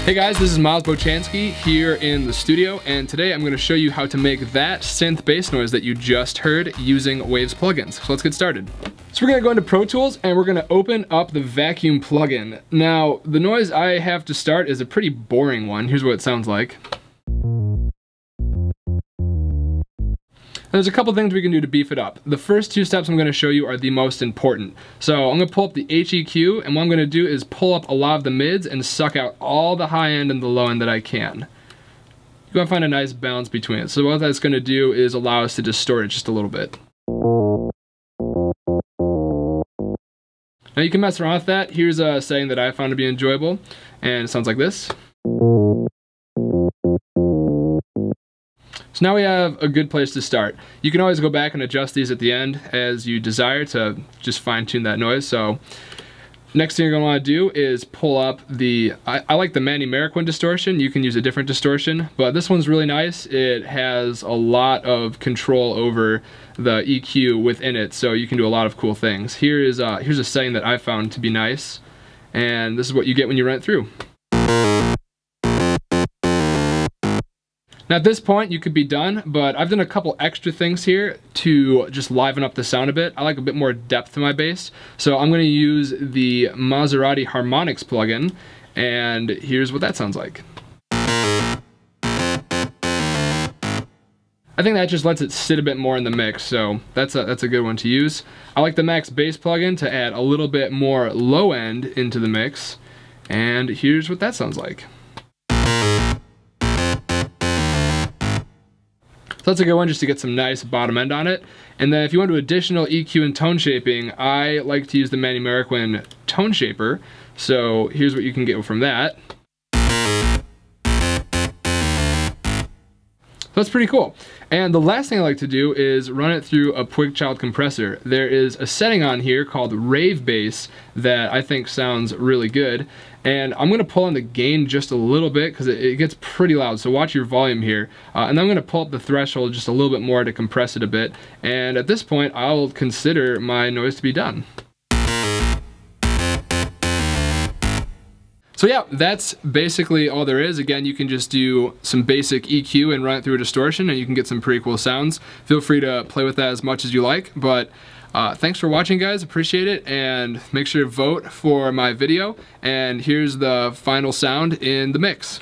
Hey guys, this is Miles Bochansky here in the studio, and today I'm going to show you how to make that synth bass noise that you just heard using Waves plugins. So let's get started. So we're going to go into Pro Tools and we're going to open up the vacuum plugin. Now, the noise I have to start is a pretty boring one. Here's what it sounds like. There's a couple things we can do to beef it up. The first two steps I'm going to show you are the most important. So I'm going to pull up the HEQ, and what I'm going to do is pull up a lot of the mids and suck out all the high end and the low end that I can. You want to find a nice balance between it. So what that's going to do is allow us to distort it just a little bit. Now you can mess around with that. Here's a setting that I found to be enjoyable, and it sounds like this. So now we have a good place to start. You can always go back and adjust these at the end as you desire to just fine tune that noise. So next thing you're gonna wanna do is pull up the, I like the Manny Marroquin distortion. You can use a different distortion, but this one's really nice. It has a lot of control over the EQ within it, so you can do a lot of cool things. Here's a setting that I found to be nice, and this is what you get when you run it through. Now at this point you could be done, but I've done a couple extra things here to just liven up the sound a bit. I like a bit more depth to my bass, so I'm going to use the Maserati Harmonix plugin, and here's what that sounds like. I think that just lets it sit a bit more in the mix, so that's a good one to use. I like the Max Bass plugin to add a little bit more low end into the mix, and here's what that sounds like. So that's a good one just to get some nice bottom end on it. And then if you want to do additional EQ and tone shaping, I like to use the Manny Marroquin Tone Shaper. So here's what you can get from that. So that's pretty cool. And the last thing I like to do is run it through a Pwigchild compressor. There is a setting on here called Rave Bass that I think sounds really good. And I'm going to pull on the gain just a little bit because it gets pretty loud, so watch your volume here. And I'm going to pull up the threshold just a little bit more to compress it a bit. And at this point, I'll consider my noise to be done. So yeah, that's basically all there is. Again, you can just do some basic EQ and run it through a distortion and you can get some pretty cool sounds. Feel free to play with that as much as you like, but thanks for watching guys, appreciate it, and make sure to vote for my video, and here's the final sound in the mix.